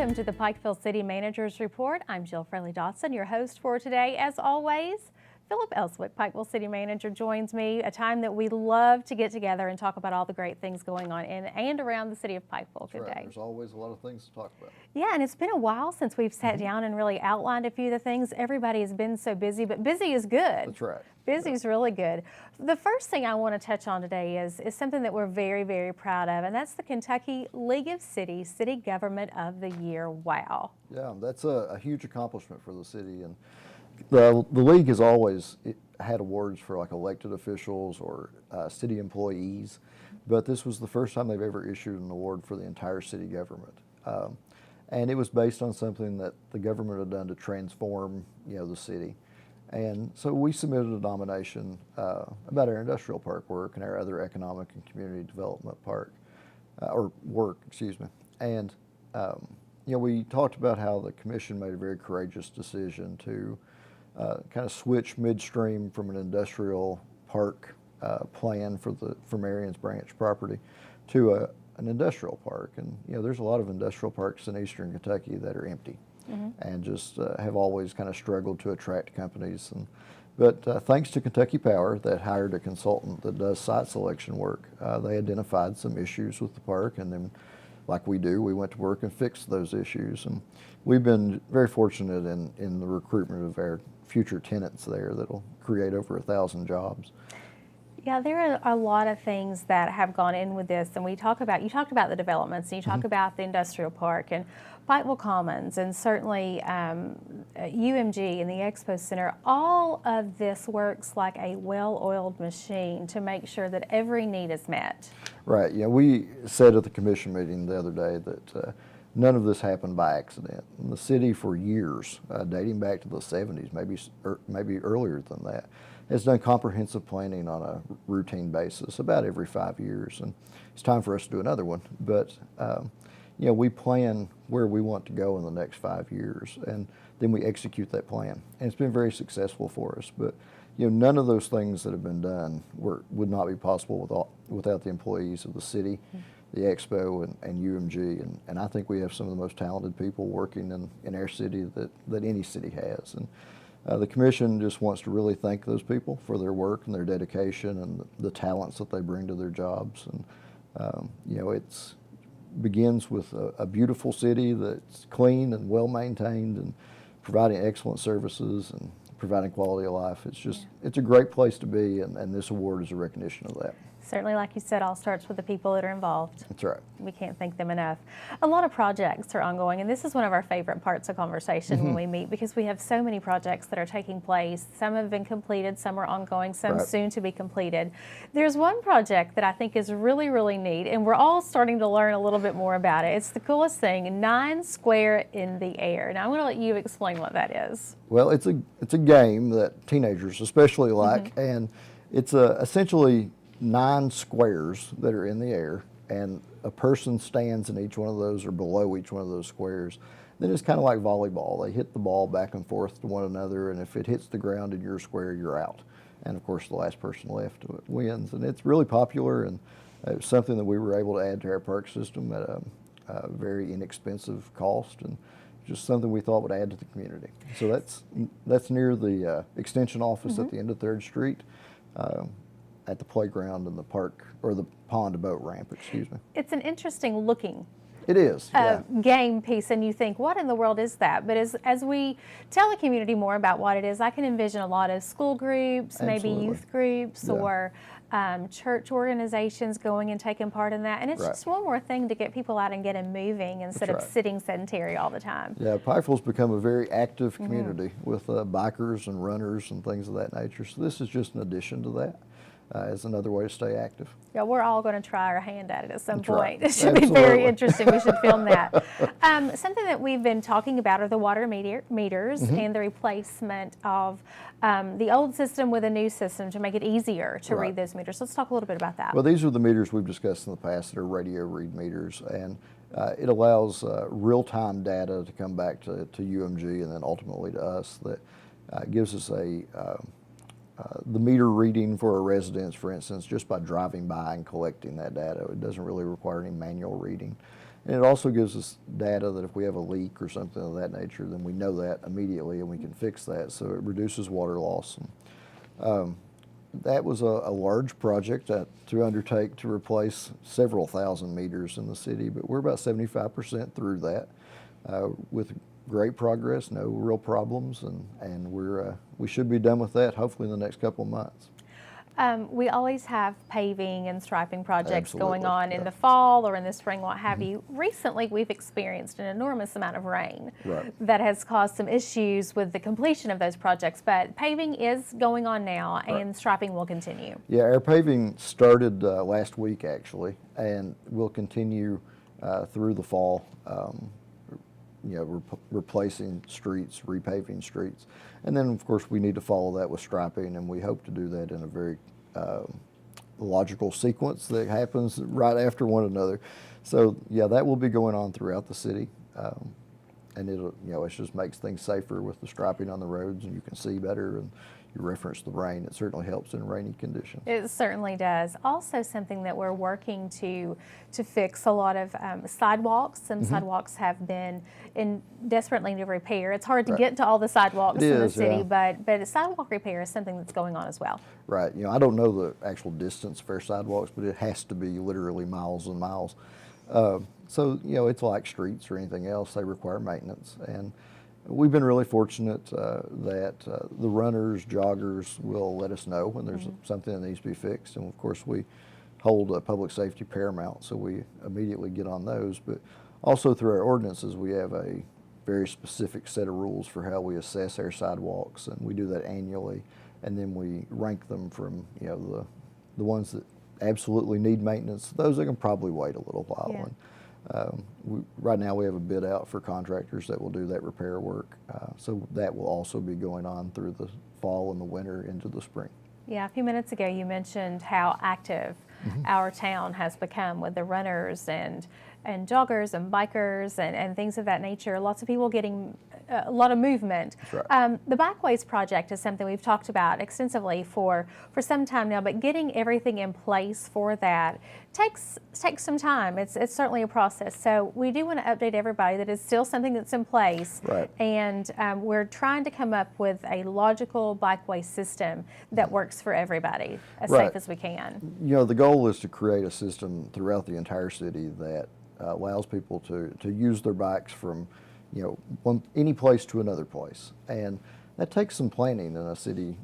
Welcome to the Pikeville City Manager's Report. I'm Jill Fraley-Dotson, your host for today. As always, Philip Elswick, Pikeville City Manager, joins me, a time that we love to get together and talk about all the great things going on in and around the city of Pikeville. Good day. There's always a lot of things to talk about. Yeah, and it's been a while since we've sat down and really outlined a few of the things. Everybody has been so busy, but busy is good. That's right. Busy is really good. The first thing I want to touch on today is something that we're very, very proud of, and that's the Kentucky League of Cities City Government of the Year. Wow. Yeah, that's a huge accomplishment for the city, and the league has always had awards for like elected officials or city employees, but this was the first time they've ever issued an award for the entire city government. And it was based on something that the government had done to transform, the city. And so we submitted a nomination about our industrial park work and our other economic and community development work. And we talked about how the commission made a very courageous decision to kind of switch midstream from an industrial park plan for Marion's Branch property to an industrial park. And there's a lot of industrial parks in eastern Kentucky that are empty. And just have always kind of struggled to attract companies. But thanks to Kentucky Power that hired a consultant that does site selection work, they identified some issues with the park, and then like we do, we went to work and fixed those issues. And we've been very fortunate in the recruitment of our future tenants there that'll create over 1,000 jobs. Yeah, there are a lot of things that have gone in with this, and you talked about the developments, and you talk about the industrial park and Pikeville Commons, and certainly UMG and the Expo Center. All of this works like a well-oiled machine to make sure that every need is met. Right. Yeah, we said at the commission meeting the other day that none of this happened by accident. And the city for years, dating back to the 70s, maybe earlier than that, has done comprehensive planning on a routine basis about every 5 years. And it's time for us to do another one. But, we plan where we want to go in the next 5 years, and then we execute that plan. And it's been very successful for us. But, none of those things that have been done would not be possible without the employees of the city, the Expo, and UMG. And I think we have some of the most talented people working in our city that any city has. And the commission just wants to really thank those people for their work and their dedication and the talents that they bring to their jobs. And it begins with a beautiful city that's clean and well maintained and providing excellent services and providing quality of life. It's a great place to be, and this award is a recognition of that. Certainly, like you said, all starts with the people that are involved. That's right. We can't thank them enough. A lot of projects are ongoing, and this is one of our favorite parts of conversation when we meet, because we have so many projects that are taking place. Some have been completed, some are ongoing, some soon to be completed. There's one project that I think is really, really neat, and we're all starting to learn a little bit more about it. It's the coolest thing, 9 Square in the Air. Now, I'm going to let you explain what that is. Well, it's a game that teenagers especially like, and it's essentially 9 squares that are in the air, and a person stands in each one of those or below each one of those squares. Then it's kind of like volleyball. They hit the ball back and forth to one another, and if it hits the ground in your square, you're out. And of course, the last person left wins. And it's really popular, and it's something that we were able to add to our park system at a very inexpensive cost, and just something we thought would add to the community. So that's near the extension office at the end of 3rd Street. At the playground and the park, or the pond boat ramp, excuse me. It's an interesting looking It is, game piece, and you think, what in the world is that? But as we tell the community more about what it is, I can envision a lot of school groups, maybe youth groups, or church organizations going and taking part in that. And it's just one more thing to get people out and get them moving instead of sitting sedentary all the time. Yeah, Pikeville's become a very active community with bikers and runners and things of that nature. So this is just an addition to that. As another way to stay active. Yeah, we're all going to try our hand at it at some point. It should be very interesting. We should film that. Something that we've been talking about are the water meters and the replacement of the old system with a new system to make it easier to read those meters. Let's talk a little bit about that. Well, these are the meters we've discussed in the past that are radio read meters, and it allows real-time data to come back to UMG and then ultimately to us that gives us a the meter reading for a residence, for instance, just by driving by and collecting that data. It doesn't really require any manual reading. And it also gives us data that if we have a leak or something of that nature, then we know that immediately and we can fix that. So it reduces water loss. And, that was a large project to undertake to replace several thousand meters in the city, but we're about 75% through that with great progress, no real problems, and we should be done with that hopefully in the next couple of months. We always have paving and striping projects going Absolutely, on in the fall or in the spring, what have you. Recently, we've experienced an enormous amount of rain that has caused some issues with the completion of those projects, but paving is going on now and striping will continue. Yeah, our paving started last week actually, and will continue through the fall. Replacing streets, repaving streets. And then, of course, we need to follow that with striping, and we hope to do that in a very logical sequence that happens right after one another. So, yeah, that will be going on throughout the city. And it just makes things safer with the striping on the roads, and you can see better. And you referenced the rain. It certainly helps in rainy conditions. It certainly does. Also, something that we're working to fix a lot of sidewalks. Some sidewalks have been in desperate need of repair. It's hard to get to all the sidewalks in the city, but sidewalk repair is something that's going on as well. Right. I don't know the actual distance of our sidewalks, but it has to be literally miles and miles. So, it's like streets or anything else. They require maintenance. And we've been really fortunate that the runners, joggers will let us know when there's something that needs to be fixed. And, of course, we hold public safety paramount, so we immediately get on those. But also through our ordinances, we have a very specific set of rules for how we assess our sidewalks, and we do that annually. And then we rank them from, the ones that absolutely need maintenance, those that can probably wait a little while. Yeah. And right now we have a bid out for contractors that will do that repair work. So that will also be going on through the fall and the winter into the spring. Yeah, a few minutes ago you mentioned how active our town has become with the runners and joggers and bikers and things of that nature. Lots of people getting a lot of movement. That's right. The Bikeways project is something we've talked about extensively for some time now, but getting everything in place for that takes some time. It's certainly a process. So we do want to update everybody that it's still something that's in place. Right. And we're trying to come up with a logical bikeway system that works for everybody as safe as we can. The goal is to create a system throughout the entire city that allows people to use their bikes from any place to another place. And that takes some planning in a city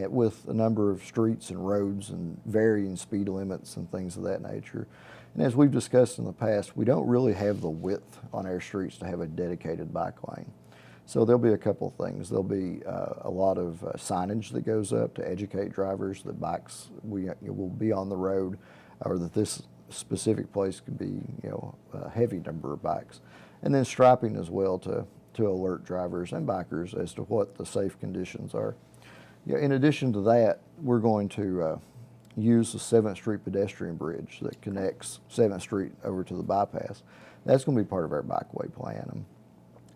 with a number of streets and roads and varying speed limits and things of that nature. And as we've discussed in the past, we don't really have the width on our streets to have a dedicated bike lane. So there'll be a couple of things. There'll be a lot of signage that goes up to educate drivers that bikes will be on the road, or that this specific place could be a heavy number of bikes. And then striping as well to alert drivers and bikers as to what the safe conditions are. In addition to that, we're going to use the 7th Street pedestrian bridge that connects 7th Street over to the bypass. That's going to be part of our bikeway plan. And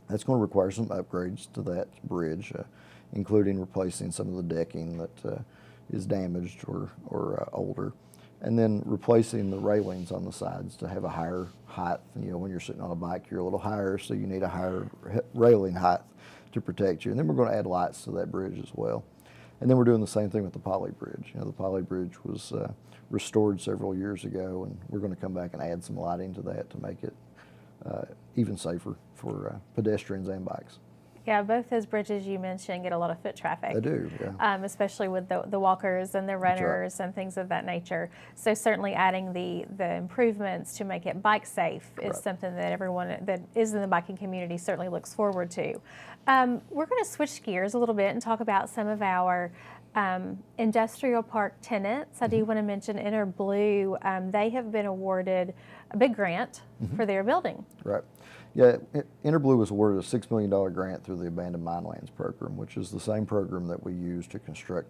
that's going to require some upgrades to that bridge, including replacing some of the decking that is damaged or older. And then replacing the railings on the sides to have a higher height. When you're sitting on a bike, you're a little higher, so you need a higher railing height to protect you. And then we're going to add lights to that bridge as well. And then we're doing the same thing with the Poly Bridge. The Poly Bridge was restored several years ago, and we're going to come back and add some lighting to that to make it even safer for pedestrians and bikes. Yeah, both those bridges you mentioned get a lot of foot traffic. They do, yeah. Especially with the walkers and the runners and things of that nature. So certainly adding the improvements to make it bike safe is something that everyone that is in the biking community certainly looks forward to. We're going to switch gears a little bit and talk about some of our industrial park tenants. I do want to mention InterBlue. They have been awarded a big grant for their building. Right. Yeah, InterBlue was awarded a $6 million grant through the Abandoned Minelands program, which is the same program that we use to construct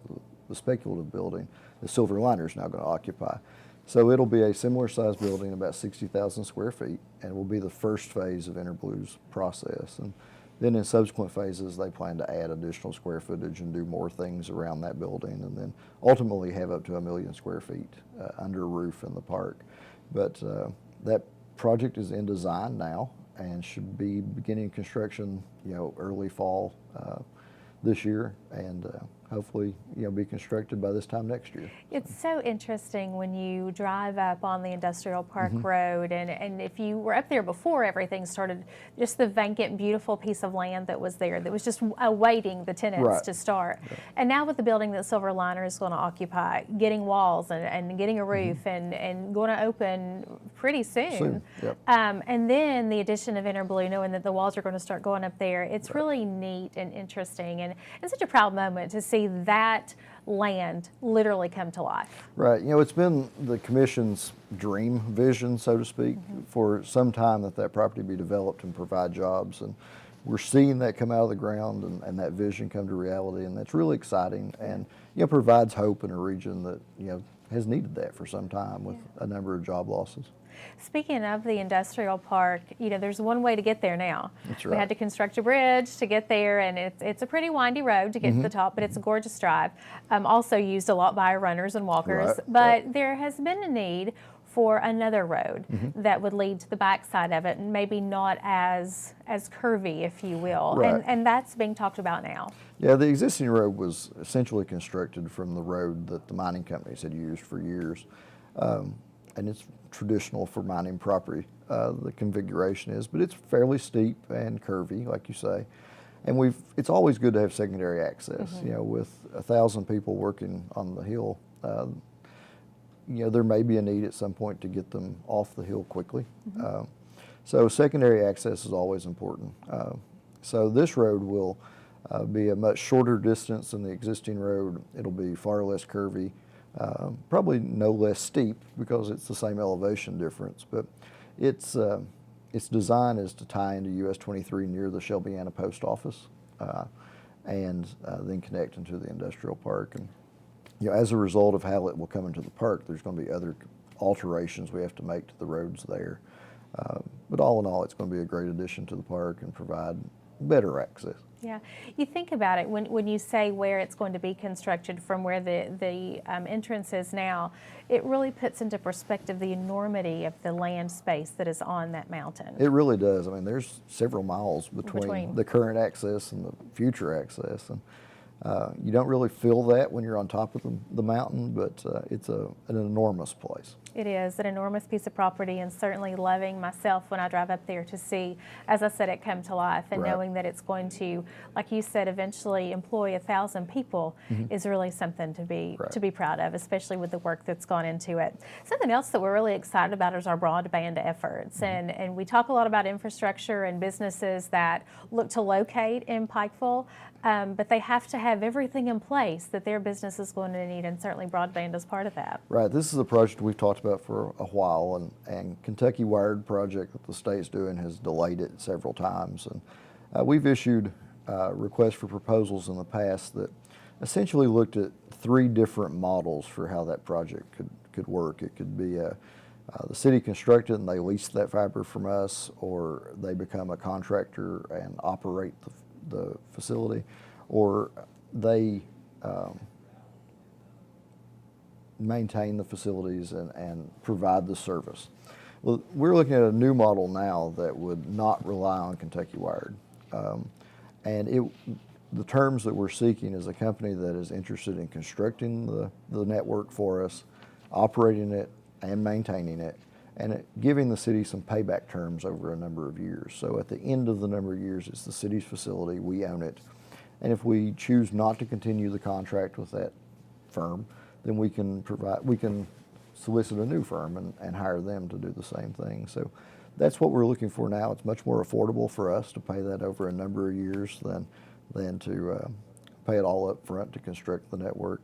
the speculative building that Silver Liner is now going to occupy. So it'll be a similar size building, about 60,000 square feet, and will be the first phase of InterBlue's process. And Then in subsequent phases, they plan to add additional square footage and do more things around that building, and then ultimately have up to 1 million square feet under roof in the park. But that project is in design now and should be beginning construction, early fall this year, and hopefully, be constructed by this time next year. It's so interesting when you drive up on the Industrial Park Road, and if you were up there before everything started, just the vacant, beautiful piece of land that was there that was just awaiting the tenants to start. Right. And now with the building that Silverliner is going to occupy, getting walls and getting a roof and going to open pretty soon. Yep. And then the addition of Interblue, knowing that the walls are going to start going up there, it's really neat and interesting, and it's such a proud moment to see that land literally come to life. Right. It's been the commission's dream vision, so to speak, for some time that property be developed and provide jobs. And we're seeing that come out of the ground and that vision come to reality. And that's really exciting and, provides hope in a region that, has needed that for some time with a number of job losses. Speaking of the industrial park, there's one way to get there now. That's right. We had to construct a bridge to get there, and it's a pretty windy road to get to the top, but it's a gorgeous drive. Also used a lot by runners and walkers, but there has been a need for another road that would lead to the backside of it, and maybe not as curvy, if you will. Right. And that's being talked about now. Yeah, the existing road was essentially constructed from the road that the mining companies had used for years. And it's traditional for mining property, the configuration is, but it's fairly steep and curvy, like you say. And it's always good to have secondary access. With 1,000 people working on the hill, there may be a need at some point to get them off the hill quickly. So secondary access is always important. So this road will be a much shorter distance than the existing road. It'll be far less curvy. Probably no less steep because it's the same elevation difference, but its design is to tie into US 23 near the Shelbyana Post Office and then connect into the industrial park. And as a result of how it will come into the park, there's going to be other alterations we have to make to the roads there. But all in all, it's going to be a great addition to the park and provide better access. Yeah, you think about it when you say where it's going to be constructed from where the entrance is now, it really puts into perspective the enormity of the land space that is on that mountain. It really does. I mean, there's several miles between the current access and the future access, and you don't really feel that when you're on top of the mountain, but it's an enormous place. It is an enormous piece of property, and certainly loving myself when I drive up there to see, as I said, it come to life, and knowing that it's going to, like you said, eventually employ 1,000 people is really something to be proud of, especially with the work that's gone into it. Something else that we're really excited about is our broadband efforts, and we talk a lot about infrastructure and businesses that look to locate in Pikeville, but they have to have everything in place that their business is going to need, and certainly broadband is part of that. Right. This is a project we've talked about for a while, and Kentucky Wired project that the state's doing has delayed it several times. And we've issued requests for proposals in the past that essentially looked at 3 different models for how that project could work. It could be the city constructed and they lease that fiber from us, or they become a contractor and operate the facility, or they maintain the facilities and provide the service. Well, we're looking at a new model now that would not rely on Kentucky Wired. And the terms that we're seeking is a company that is interested in constructing the network for us, operating it and maintaining it, and giving the city some payback terms over a number of years. So at the end of the number of years, it's the city's facility, we own it. And if we choose not to continue the contract with that firm, then we can solicit a new firm and hire them to do the same thing. So that's what we're looking for now. It's much more affordable for us to pay that over a number of years than to pay it all up front to construct the network.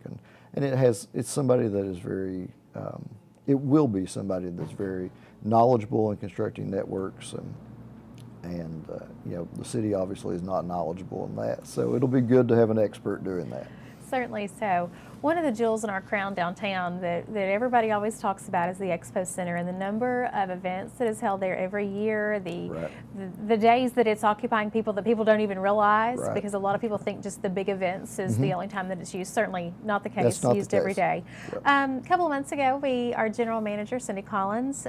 And it's somebody that is very, it will be somebody that's very knowledgeable in constructing networks, and the city obviously is not knowledgeable in that. So it'll be good to have an expert doing that. Certainly so. One of the jewels in our crown downtown that everybody always talks about is the Expo Center, and the number of events that is held there every year, the days that it's occupying people that people don't even realize, because a lot of people think just the big events is the only time that it's used. Certainly not the case. That's not used the case. every day. A couple of months ago, our general manager, Cindy Collins,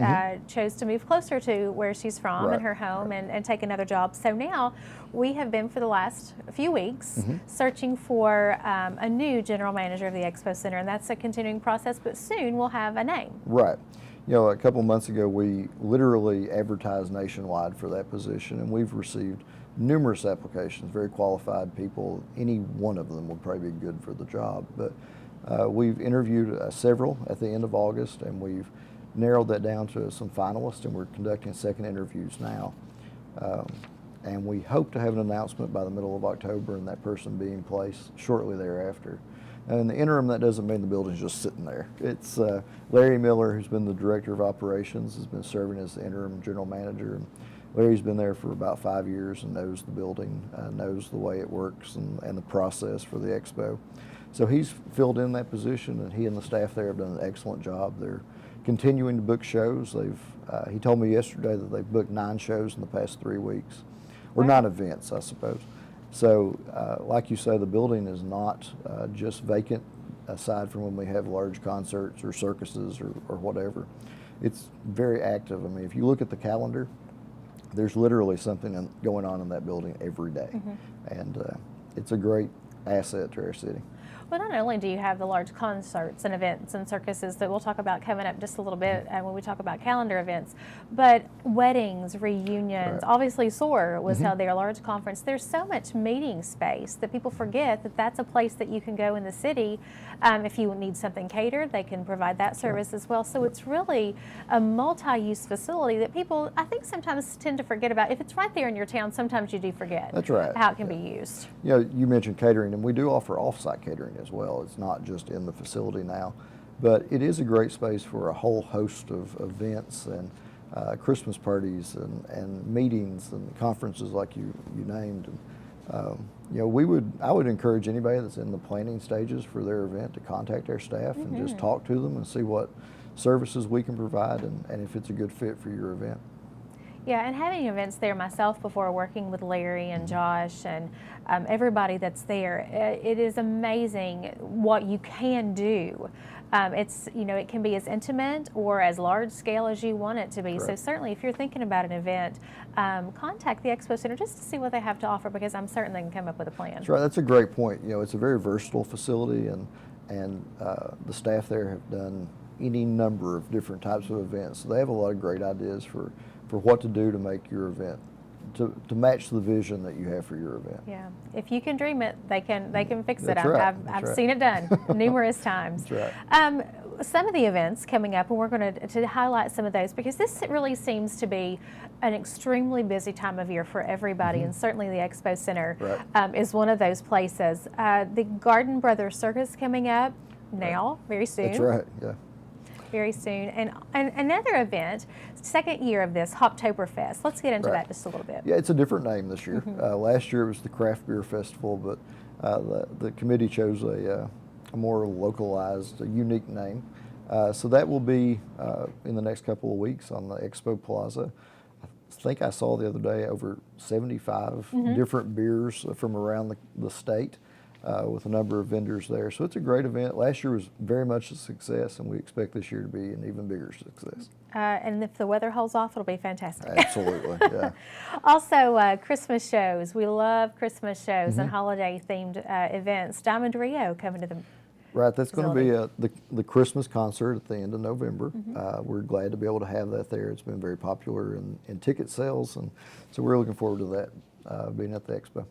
chose to move closer to where she's from and her home and take another job. So now we have been for the last few weeks searching for a new general manager of the Expo Center, and that's a continuing process, but soon we'll have a name. Right. You know, a couple months ago, we literally advertised nationwide for that position, and we've received numerous applications, very qualified people. Any one of them would probably be good for the job. But we've interviewed several at the end of August, and we've narrowed that down to some finalists, and we're conducting second interviews now. And we hope to have an announcement by the middle of October and that person being placed shortly thereafter. And in the interim, that doesn't mean the building's just sitting there. It's Larry Miller, who's been the director of operations, has been serving as the interim general manager. And Larry's been there for about 5 years and knows the building, knows the way it works and the process for the expo. So he's filled in that position, and he and the staff there have done an excellent job. They're continuing to book shows. He told me yesterday that they've booked 9 shows in the past 3 weeks. Or 9 events, I suppose. So, like you say, the building is not just vacant, aside from when we have large concerts or circuses or whatever. It's very active. I mean, if you look at the calendar, there's literally something going on in that building every day. And it's a great asset to our city. Well, not only do you have the large concerts and events and circuses that we'll talk about coming up just a little bit when we talk about calendar events, but weddings, reunions, obviously SOAR was held there, a large conference. There's so much meeting space that people forget that that's a place that you can go in the city. If you need something catered, they can provide that service as well. So it's really a multi-use facility that people, I think, sometimes tend to forget about. If it's right there in your town, sometimes you do forget how it can be used. You know, you mentioned catering, and we do offer off-site catering as well. It's not just in the facility now, but it is a great space for a whole host of events and Christmas parties and meetings and conferences like you named. And, you know, I would encourage anybody that's in the planning stages for their event to contact our staff and just talk to them and see what services we can provide and if it's a good fit for your event. Yeah, and having events there myself before, working with Larry and Josh and everybody that's there, it is amazing what you can do. It's, you know, it can be as intimate or as large scale as you want it to be. So certainly if you're thinking about an event, contact the Expo Center just to see what they have to offer, because I'm certain they can come up with a plan. That's right. That's a great point. You know, it's a very versatile facility, and the staff there have done any number of different types of events. So they have a lot of great ideas for what to do to make your event, to match the vision that you have for your event. Yeah, if you can dream it, they can fix it. That's right. I've seen it done numerous times. That's right. Some of the events coming up, and we're going to highlight some of those, because this really seems to be an extremely busy time of year for everybody, and certainly the Expo Center is one of those places. The Garden Brothers Circus coming up now, very soon. That's right, yeah. Very soon. And another event, second year of this, Hoptoberfest. Let's get into that just a little bit. Yeah, it's a different name this year. Last year it was the Craft Beer Festival, but the committee chose a more localized, unique name. So that will be in the next couple of weeks on the Expo Plaza. I think I saw the other day over 75 different beers from around the state. With a number of vendors there. So it's a great event. Last year was very much a success, and we expect this year to be an even bigger success. And if the weather holds off, it'll be fantastic. Absolutely, yeah. Also, Christmas shows. We love Christmas shows and holiday-themed events. Diamond Rio coming to the Right, that's facility. going to be the Christmas concert at the end of November. We're glad to be able to have that there. It's been very popular in ticket sales, and so we're looking forward to that being at the expo.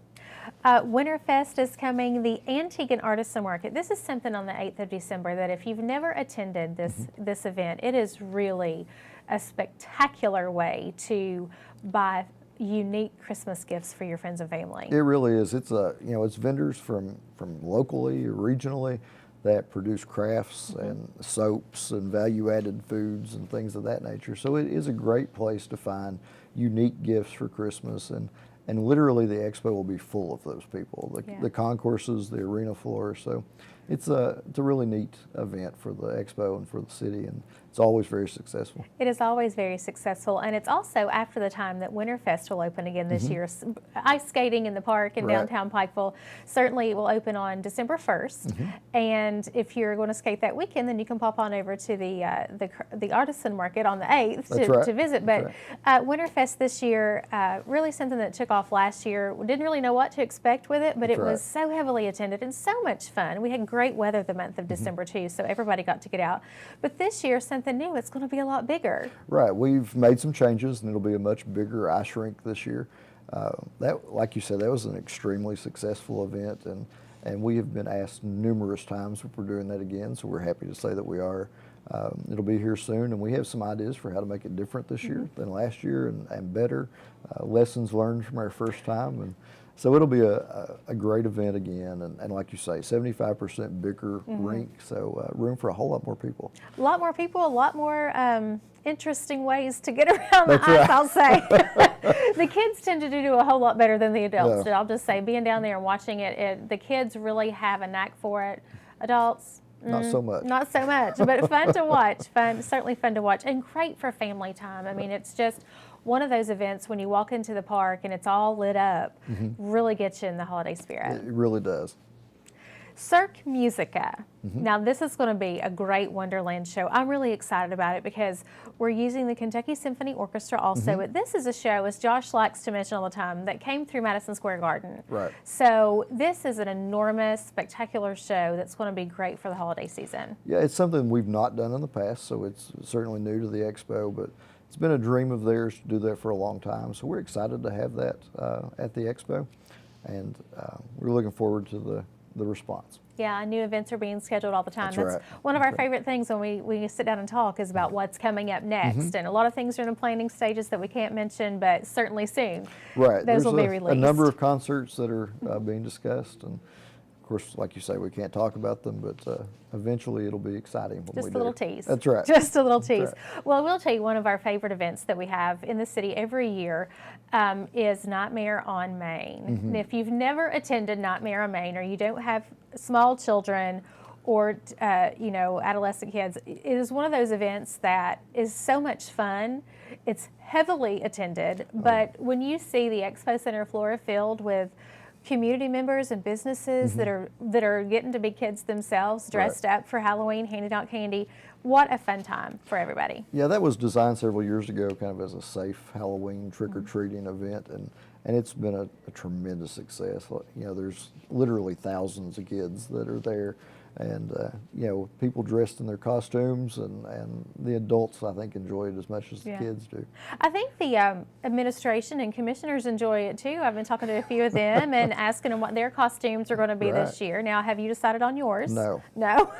Winterfest is coming, the Antique and Artisan Market. This is something on the 8th of December that if you've never attended this event, it is really a spectacular way to buy unique Christmas gifts for your friends and family. It really is. It's it's vendors from locally or regionally that produce crafts and soaps and value-added foods and things of that nature. So it is a great place to find unique gifts for Christmas, and and literally the expo will be full of those people, Yeah. the concourses, the arena floor. So it's a really neat event for the expo and for the city, and it's always very successful. It is always very successful, and it's also after the time that Winterfest will open again this year. Ice skating in the park in Right. downtown Pikeville certainly will open on December 1st, and if you're going to skate that weekend, then you can pop on over to the artisan market on the 8th That's to, right. to visit. That's But Winterfest this year, really something that took off last year. We didn't really know what to expect with it, but That's it right. was so heavily attended and so much fun. We had great weather the month of December too, so everybody got to get out. But this year, something new. It's going to be a lot bigger. Right, we've made some changes, and it'll be a much bigger ice rink this year. That, like you said, that was an extremely successful event, and we have been asked numerous times if we're doing that again, so we're happy to say that we are. It'll be here soon, and we have some ideas for how to make it different this year than last year, and better. Lessons learned from our first time, and so it'll be a great event again, and like you say, 75% bigger rink, so room for a whole lot more people. A lot more people, a lot more interesting ways to get around That's the ice, right. I'll say. The kids tend to do a whole lot better than the adults Yeah. did. I'll just say, being down there and watching it, the kids really have a knack for it. Adults, Not so much. not so much, but fun to watch. Certainly fun to watch, and great for family time. I mean, it's just one of those events when you walk into the park and it's all lit up, really gets you in the holiday spirit. It really does. Cirque Musica. Now, this is going to be a great Wonderland show. I'm really excited about it because we're using the Kentucky Symphony Orchestra also. But this is a show, as Josh likes to mention all the time, that came through Madison Square Garden. Right. So this is an enormous, spectacular show that's going to be great for the holiday season. Yeah, it's something we've not done in the past, so it's certainly new to the expo, but it's been a dream of theirs to do that for a long time. So we're excited to have that at the expo, and we're looking forward to the response. Yeah, new events are being scheduled all the time. That's right. One of our favorite things when we sit down and talk is about what's coming up next. And a lot of things are in the planning stages that we can't mention, but certainly soon. Right. Those will be There's released. a number of concerts that are being discussed, and of course, like you say, we can't talk about them, but eventually it'll be exciting when we Just do. a little tease. That's right. Just a little tease. right. Well, we'll tell you, one of our favorite events that we have in the city every year is Nightmare on Main. And if you've never attended Nightmare on Main, or you don't have small children or adolescent kids, it is one of those events that is so much fun. It's heavily attended, but when you see the Expo Center floor filled with community members and businesses that are getting to be kids themselves, dressed up for Halloween, handing out candy, what a fun time for everybody. Yeah, that was designed several years ago kind of as a safe Halloween trick-or-treating event, and it's been a tremendous success. There's literally thousands of kids that are there, and people dressed in their costumes, and the adults, I think, enjoy it as much as the kids do. I think the administration and commissioners enjoy it too. I've been talking to a few of them and asking them what their costumes are going to be this year. Now, have you decided on yours? No. No?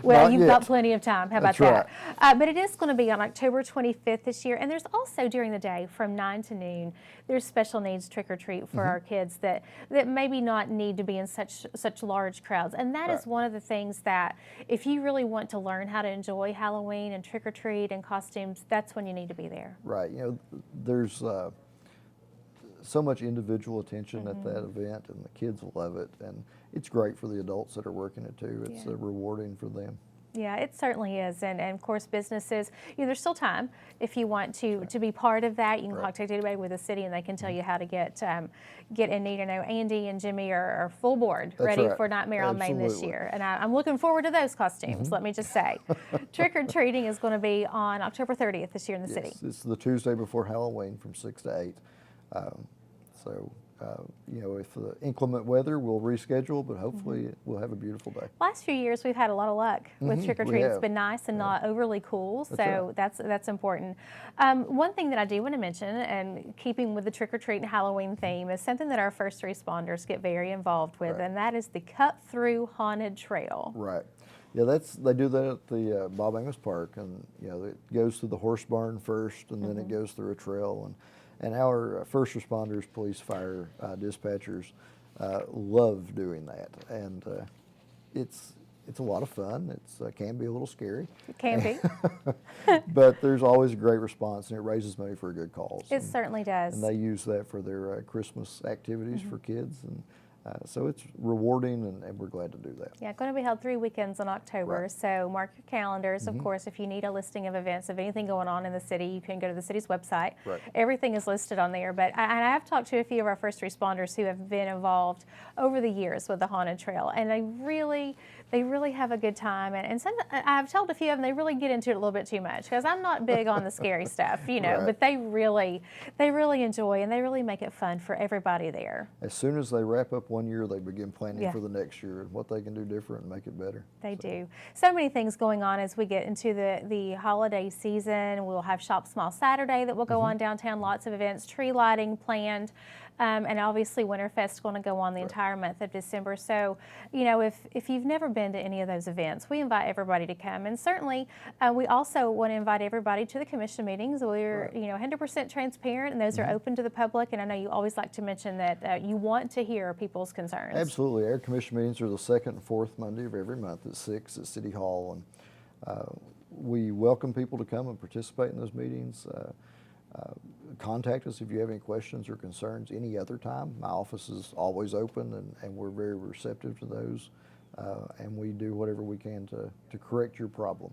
Well, Not you've yet. got plenty of time. How about That's that? But it is going to be on October 25th this year, and there's also during the day from 9 to noon, there's special needs trick-or-treat for our kids that maybe not need to be in such large crowds. And that is one of the things that if you really want to learn how to enjoy Halloween and trick-or-treat and costumes, that's when you need to be there. Right. There's so much individual attention at that event, and the kids love it, and it's great for the adults that are working it too. It's rewarding for them. Yeah, it certainly is, and of course businesses, there's still time if you want to be part of that. You can contact anybody with the city and they can tell you how to get in need. I know Andy and Jimmy are full board ready for Nightmare on Main this year, and I'm looking forward to those costumes, let me just say. Trick-or-treating is going to be on October 30th this year in the city. It's the Tuesday before Halloween from 6 to 8. If the inclement weather, we'll reschedule, but hopefully we'll have a beautiful day. Last few years, we've had a lot of luck with trick-or-treat. It's been nice and not overly cool, so that's important. One thing that I do want to mention, and keeping with the trick-or-treat and Halloween theme, is something that our first responders get very involved with, and that is the cut-through haunted trail. Right. Yeah, they do that at the Bob Amos Park, and it goes through the horse barn first, and then it goes through a trail, and our first responders, police, fire, dispatchers love doing that, and it's it's a lot of fun. It's can be a little scary. It can be. But there's always a great response, and it raises money for a good cause. It certainly does. And they use that for their Christmas activities for kids, and so it's rewarding, and we're glad to do that. Yeah, going to be held 3 weekends in October, Right. so mark your calendars. Of course, if you need a listing of events, of anything going on in the city, you can go to the city's website. Right. Everything is listed on there, but I have talked to a few of our first responders who have been involved over the years with the Haunted Trail, and they really have a good time. And some, I've told a few of them, they really get into it a little bit too much, because I'm not big on the scary stuff, you know, Right. but they really enjoy, and they really make it fun for everybody there. As soon as they wrap up one year, they begin planning Yeah. for the next year and what they can do different and make it better. They do. So many things going on as we get into the holiday season. We'll have Shop Small Saturday that will go on downtown, lots of events, tree lighting planned, and obviously Winterfest going to go on the entire month of December. So, you know, if you've never been to any of those events, we invite everybody to come. And certainly, we also want to invite everybody to the commission meetings. We're, you know, 100% transparent, and those are open to the public. And I know you always like to mention that you want to hear people's concerns. Absolutely. Our commission meetings are the second and fourth Monday of every month at 6 at City Hall, and we welcome people to come and participate in those meetings. Contact us if you have any questions or concerns any other time. My office is always open, and we're very receptive to those, and we do whatever we can to correct your problem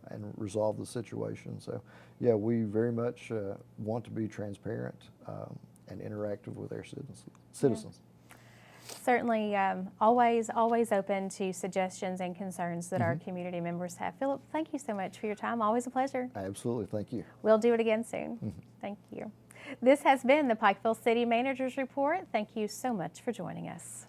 and resolve the situation. So, yeah, we very much want to be transparent and interactive with our citizens. Certainly, always open to suggestions and concerns that our community members have. Philip, thank you so much for your time. Always a pleasure. Absolutely. Thank you. We'll do it again soon. Thank you. This has been the Pikeville City Manager's Report. Thank you so much for joining us.